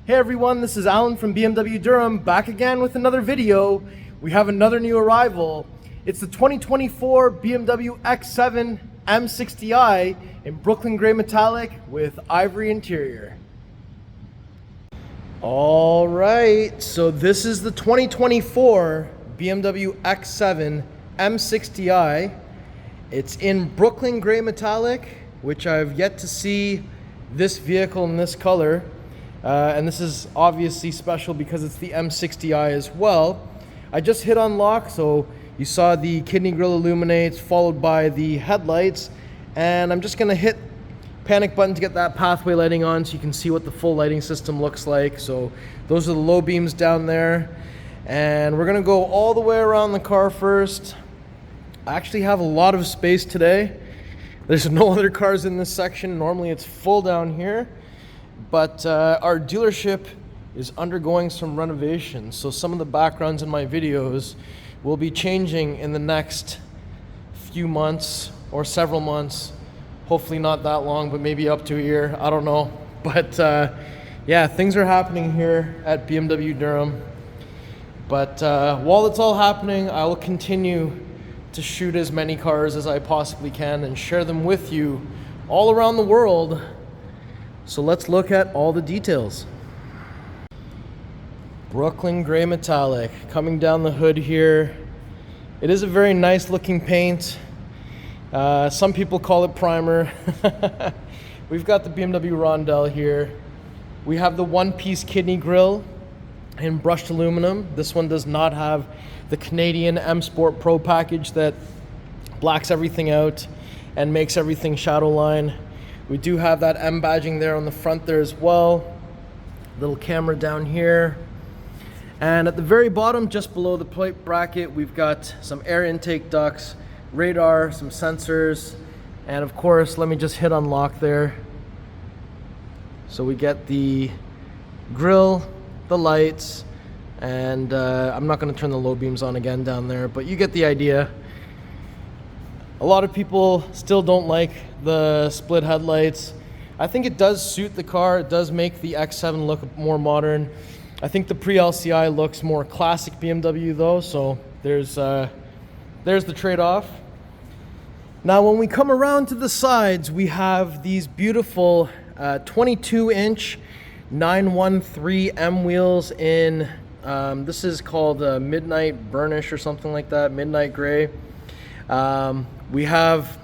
Hey everyone, this is Alan from BMW Durham, back again with another video. We have another new arrival. It's the 2024 BMW X7 M60i in Brooklyn Gray Metallic with Ivory interior. All right, so this is the 2024 BMW X7 M60i. It's in Brooklyn Gray Metallic, which I've yet to see this vehicle in this color. And this is obviously special because it's the M60i as well. I just hit unlock, so you saw the kidney grille illuminates followed by the headlights. And I'm just gonna hit panic button to get that pathway lighting on so you can see what the full lighting system looks like. So those are the low beams down there. And we're gonna go all the way around the car first. I actually have a lot of space today. There's no other cars in this section. Normally it's full down here. But our dealership is undergoing some renovations, so some of the backgrounds in my videos will be changing in the next few months or several months. Hopefully not that long, but maybe up to a year, I don't know. But yeah, things are happening here at BMW Durham. But while it's all happening, I will continue to shoot as many cars as I possibly can and share them with you all around the world. So let's look at all the details. Brooklyn Gray Metallic, coming down the hood here. It is a very nice looking paint. Some people call it primer. We've got the BMW Rondell here. We have the one-piece kidney grille in brushed aluminum. This one does not have the Canadian M Sport Pro package that blacks everything out and makes everything shadow line. We do have that M badging there on the front there as well. Little camera down here. And at the very bottom, just below the plate bracket, we've got some air intake ducts, radar, some sensors, and of course, let me just hit unlock there. So we get the grille, the lights, and I'm not going to turn the low beams on again down there, but you get the idea. A lot of people still don't like the split headlights. I think it does suit the car. It does make the X7 look more modern. I think the pre-LCI looks more classic BMW though, so there's the trade-off. Now when we come around to the sides, we have these beautiful 22-inch 913 M wheels in, this is called Midnight Burnished or something like that, MidnightGrey. We have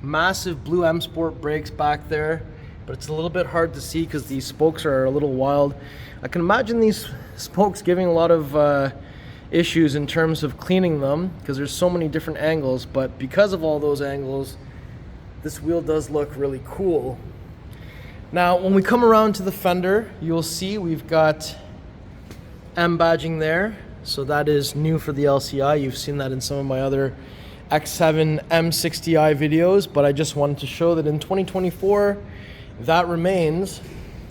massive blue M Sport brakes back there, but it's a little bit hard to see because these spokes are a little wild. I can imagine these spokes giving a lot of issues in terms of cleaning them because there's so many different angles, but because of all those angles, this wheel does look really cool. Now, when we come around to the fender, you'll see we've got M badging there, so that is new for the LCI. You've seen that in some of my other X7 M60i videos, but I just wanted to show that in 2024 that remains.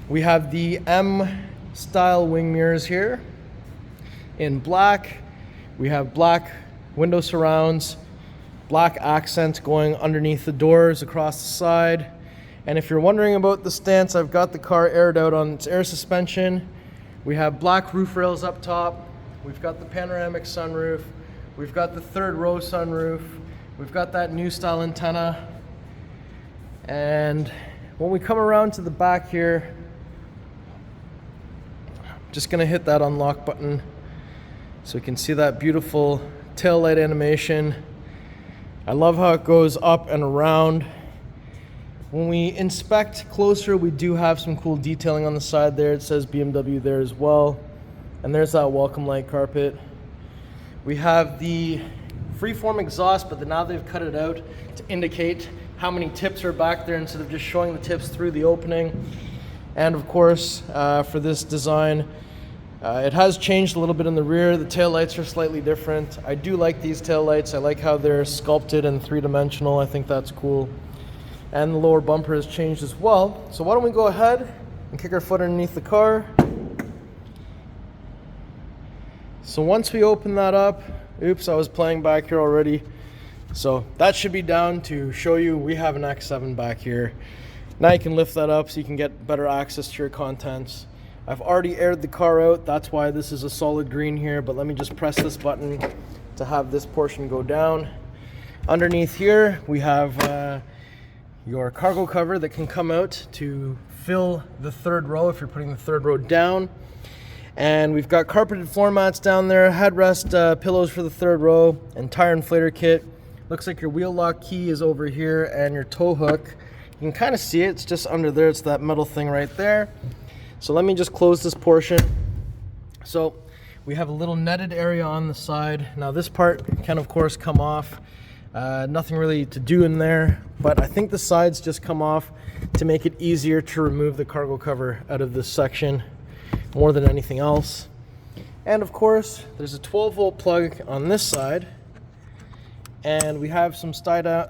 We have the M style wing mirrors here in black. We have black window surrounds, black accents going underneath the doors across the side. And if you're wondering about the stance, I've got the car aired out on its air suspension. We have black roof rails up top. We've got the panoramic sunroof. We've got the third row sunroof. We've got that new style antenna. And when we come around to the back here, I'm just gonna hit that unlock button so we can see that beautiful tail light animation. I love how it goes up and around. When we inspect closer, we do have some cool detailing on the side there. It says BMW there as well. And there's that welcome light carpet. We have the freeform exhaust, but now they've cut it out to indicate how many tips are back there instead of just showing the tips through the opening. And of course, for this design, it has changed a little bit in the rear. The tail lights are slightly different. I do like these tail lights. I like how they're sculpted and three-dimensional. I think that's cool. And the lower bumper has changed as well. So why don't we go ahead and kick our foot underneath the car. So once we open that up, oops, I was playing back here already. So that should be down to show you we have an X7 back here. Now you can lift that up so you can get better access to your contents. I've already aired the car out, that's why this is a solid green here, but let me just press this button to have this portion go down. Underneath here we have your cargo cover that can come out to fill the third row if you're putting the third row down. And we've got carpeted floor mats down there, headrest pillows for the third row, and tire inflator kit. Looks like your wheel lock key is over here, and your tow hook. You can kind of see it, it's just under there, it's that metal thing right there. So let me just close this portion. So we have a little netted area on the side. Now this part can of course come off. Nothing really to do in there, but I think the sides just come off to make it easier to remove the cargo cover out of this section more than anything else. And of course there's a 12-volt plug on this side, and we have some static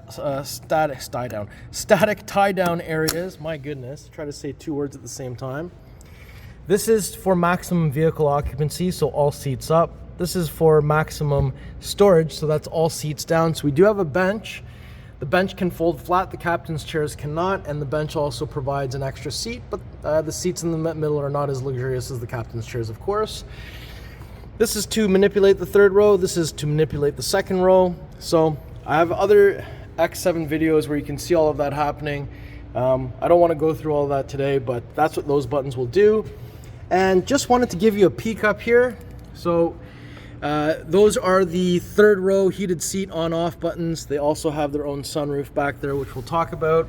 tie down areas. My goodness, try to say two words at the same time. This is for maximum vehicle occupancy, so all seats up. This is for maximum storage, so that's all seats down. So we do have a bench. The bench can fold flat, the captain's chairs cannot, and the bench also provides an extra seat, but the seats in the middle are not as luxurious as the captain's chairs, of course. This is to manipulate the third row, this is to manipulate the second row. So I have other X7 videos where you can see all of that happening. I don't want to go through all of that today, but that's what those buttons will do. And just wanted to give you a peek up here. So those are the third row heated seat on off buttons. They also have their own sunroof back there, which we'll talk about.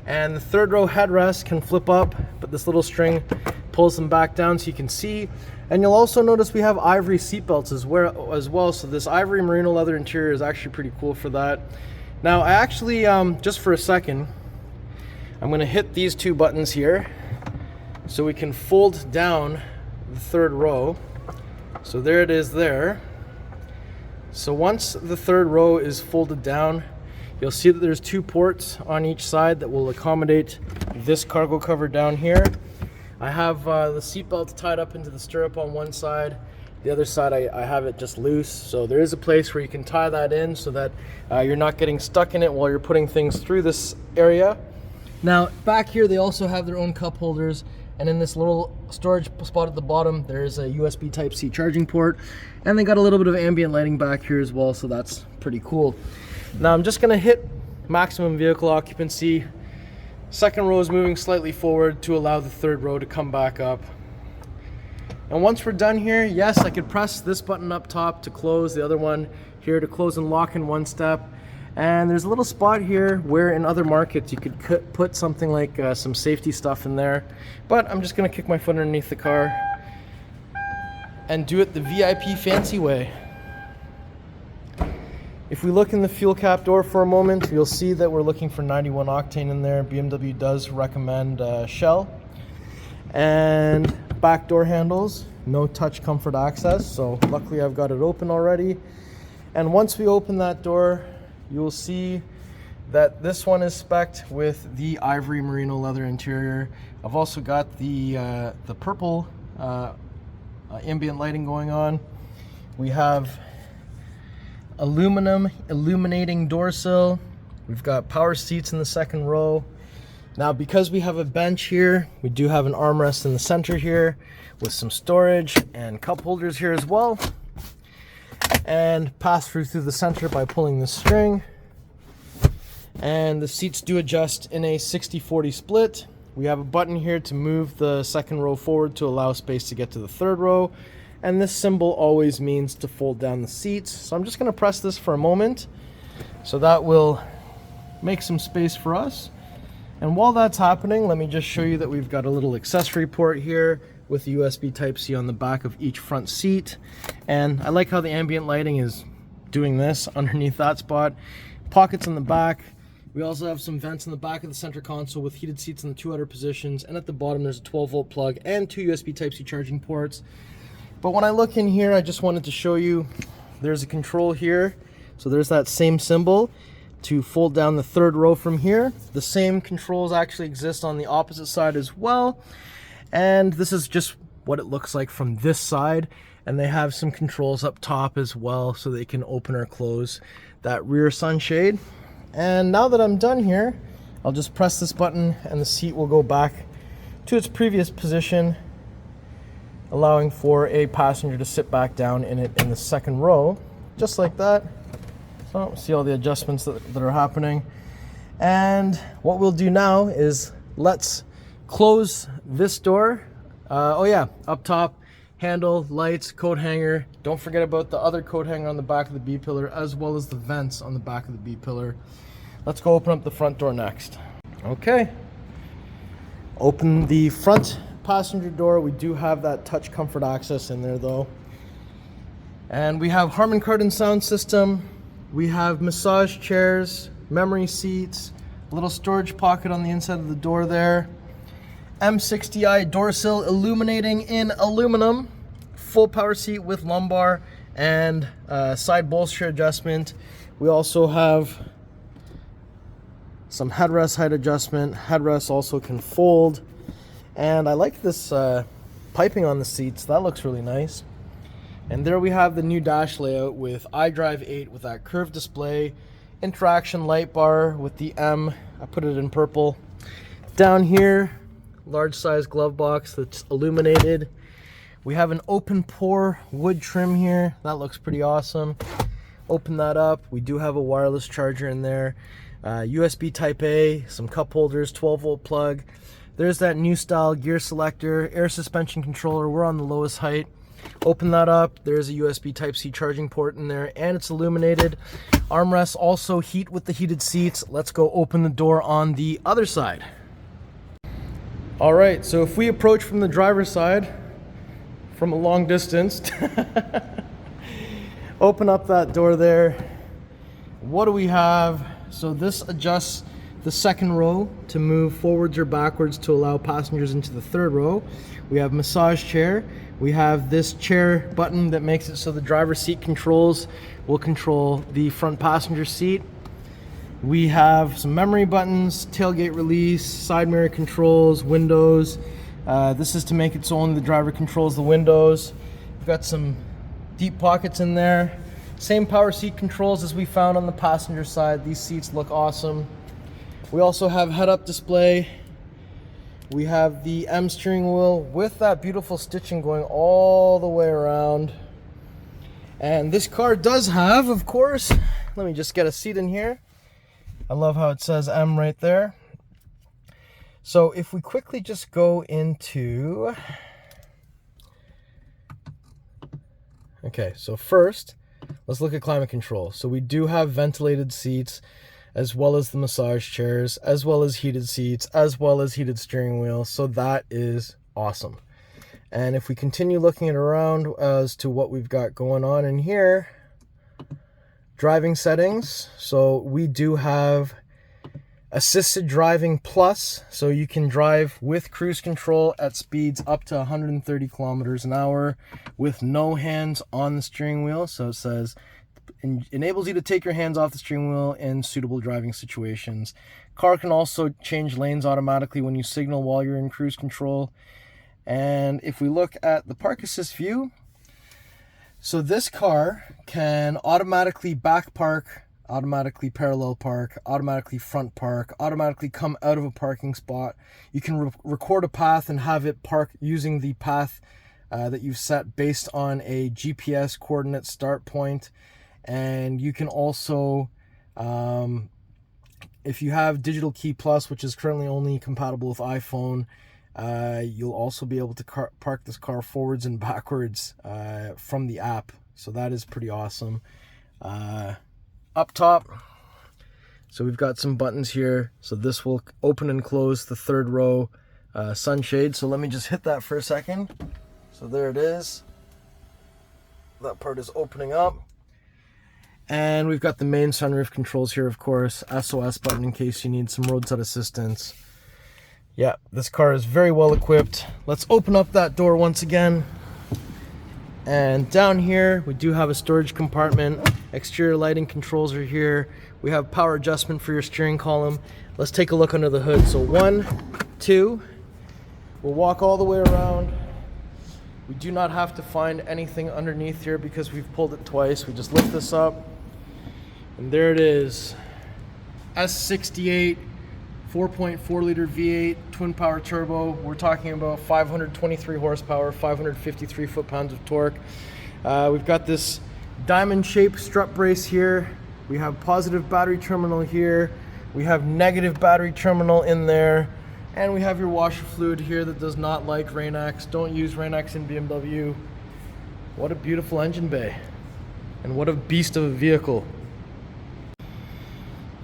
And the third row headrest can flip up, but this little string pulls them back down so you can see. And you'll also notice we have Ivory seat belts as well. So this Ivory Merino leather interior is actually pretty cool for that. Now I actually, just for a second, I'm gonna hit these two buttons here so we can fold down the third row. So there it is there. So once the third row is folded down, you'll see that there's two ports on each side that will accommodate this cargo cover down here. I have the seat belt tied up into the stirrup on one side. The other side I have it just loose. So there is a place where you can tie that in so that you're not getting stuck in it while you're putting things through this area. Now back here they also have their own cup holders, and in this little storage spot at the bottom there's a USB Type-C charging port, and they got a little bit of ambient lighting back here as well, so that's pretty cool. Now I'm just gonna hit maximum vehicle occupancy. Second row is moving slightly forward to allow the third row to come back up. And once we're done here, yes, I could press this button up top to close, the other one here to close and lock in one step. And there's a little spot here where in other markets you could put something like some safety stuff in there. But I'm just gonna kick my foot underneath the car and do it the VIP fancy way. If we look in the fuel cap door for a moment, you'll see that we're looking for 91 octane in there. BMW does recommend Shell. And back door handles, no touch comfort access, so luckily I've got it open already. And once we open that door, you will see that this one is spec'd with the Ivory Merino leather interior. I've also got the purple ambient lighting going on. We have aluminum illuminating door sill. We've got power seats in the second row. Now because we have a bench here, we do have an armrest in the center here with some storage and cup holders here as well. And pass through the center by pulling the string. And the seats do adjust in a 60-40 split. We have a button here to move the second row forward to allow space to get to the third row. And this symbol always means to fold down the seats. So I'm just going to press this for a moment. So that will make some space for us. And while that's happening, let me just show you that we've got a little accessory port here with a USB Type-C on the back of each front seat. And I like how the ambient lighting is doing this underneath that spot. Pockets in the back. We also have some vents in the back of the center console with heated seats in the two outer positions. And at the bottom there's a 12-volt plug and two USB Type-C charging ports. But when I look in here, I just wanted to show you there's a control here. So there's that same symbol to fold down the third row from here. The same controls actually exist on the opposite side as well. And this is just what it looks like from this side. And they have some controls up top as well, so they can open or close that rear sunshade. And now that I'm done here, I'll just press this button and the seat will go back to its previous position. allowing for a passenger to sit back down in it in the second row, just like that. So see all the adjustments that are happening. And what we'll do now is let's close this door. Oh yeah, up top, handle, lights, coat hanger. Don't forget about the other coat hanger on the back of the B-pillar, as well as the vents on the back of the B-pillar. Let's go open up the front door next. Okay, open the front passenger door. We do have that touch comfort access in there though. And we have Harman Kardon sound system. We have massage chairs, memory seats, a little storage pocket on the inside of the door there. M60i door sill illuminating in aluminum, full power seat with lumbar and side bolster adjustment. We also have some headrest height adjustment. Headrest also can fold. And I like this piping on the seats. That looks really nice. And there we have the new dash layout with iDrive 8 with that curved display, interaction light bar with the M. I put it in purple. Down here, large size glove box that's illuminated. We have an open pore wood trim here. That looks pretty awesome. Open that up. We do have a wireless charger in there. USB type A, some cup holders, 12-volt plug. There's that new style gear selector, air suspension controller. We're on the lowest height. Open that up. There's a USB type C charging port in there, and it's illuminated. Armrests also heat with the heated seats. Let's go open the door on the other side. All right, so if we approach from the driver's side, from a long distance, open up that door there. What do we have? So this adjusts the second row to move forwards or backwards to allow passengers into the third row. We have massage chair. We have this chair button that makes it so the driver's seat controls will control the front passenger seat. We have some memory buttons, tailgate release, side mirror controls, windows. This is to make it so only the driver controls the windows. We've got some deep pockets in there. Same power seat controls as we found on the passenger side. These seats look awesome. We also have head-up display. We have the M steering wheel with that beautiful stitching going all the way around. And this car does have, of course, let me just get a seat in here. I love how it says M right there. So if we quickly just go into, okay, so first, let's look at climate control. So we do have ventilated seats, as well as the massage chairs, as well as heated seats, as well as heated steering wheel. So that is awesome. And if we continue looking around as to what we've got going on in here, driving settings. So we do have assisted driving plus, so you can drive with cruise control at speeds up to 130 kilometers an hour with no hands on the steering wheel. So it says enables you to take your hands off the steering wheel in suitable driving situations. Car can also change lanes automatically when you signal while you're in cruise control. And if we look at the park assist view, so this car can automatically back park, automatically parallel park, automatically front park, automatically come out of a parking spot. You can record a path and have it park using the path that you've set based on a GPS coordinate start point. And you can also, if you have Digital Key Plus, which is currently only compatible with iPhone, you'll also be able to park this car forwards and backwards from the app. So that is pretty awesome. Up top, so we've got some buttons here. So this will open and close the third row sunshade. So let me just hit that for a second. So there it is. That part is opening up. And we've got the main sunroof controls here, of course. SOS button in case you need some roadside assistance. Yeah, this car is very well equipped. Let's open up that door once again. And down here, we do have a storage compartment. Exterior lighting controls are here. We have power adjustment for your steering column. Let's take a look under the hood. So 1, 2, we'll walk all the way around. We do not have to find anything underneath here because we've pulled it twice. We just lift this up, and there it is. S68 4.4 liter V8 twin power turbo. We're talking about 523 horsepower, 553 foot-pounds of torque. We've got this diamond shaped strut brace here. We have positive battery terminal here. We have negative battery terminal in there. And we have your washer fluid here that does not like Rain-X. Don't use Rain-X in BMW. What a beautiful engine bay. And what a beast of a vehicle.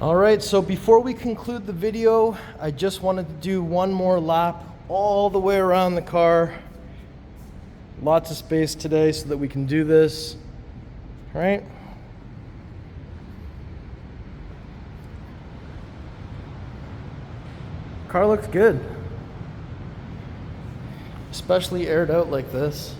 All right, so before we conclude the video, I just wanted to do one more lap all the way around the car. Lots of space today so that we can do this. All right. Car looks good, especially aired out like this.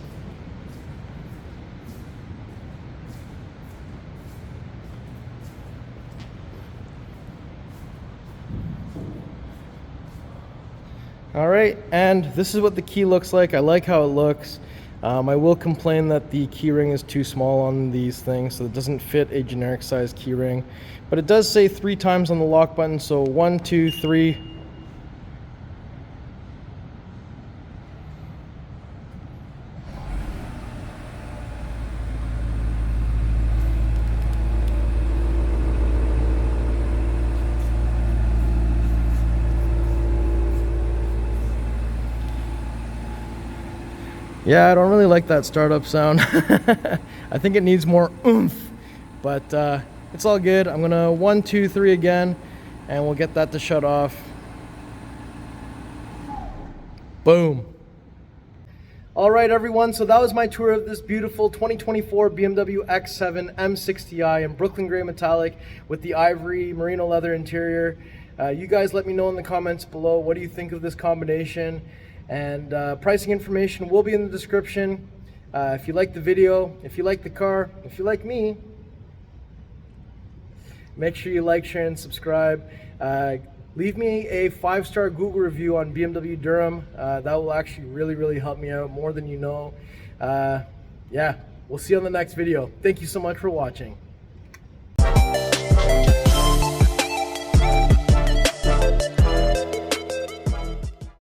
All right, and this is what the key looks like. I like how it looks. I will complain that the key ring is too small on these things, so it doesn't fit a generic size key ring. But it does say 3 times on the lock button, so 1, 2, 3. Yeah, I don't really like that startup sound. I think it needs more oomph, but it's all good. I'm gonna 1, 2, 3 again, and we'll get that to shut off. Boom. All right, everyone, so that was my tour of this beautiful 2024 BMW X7 M60i in Brooklyn Gray Metallic with the Ivory Merino leather interior. You guys let me know in the comments below, what do you think of this combination? And pricing information will be in the description. If you like the video, if you like the car, if you like me, make sure you like, share, and subscribe. Leave me a 5-star Google review on BMW Durham. That will actually really help me out, more than you know. Yeah, we'll see you on the next video. Thank you so much for watching.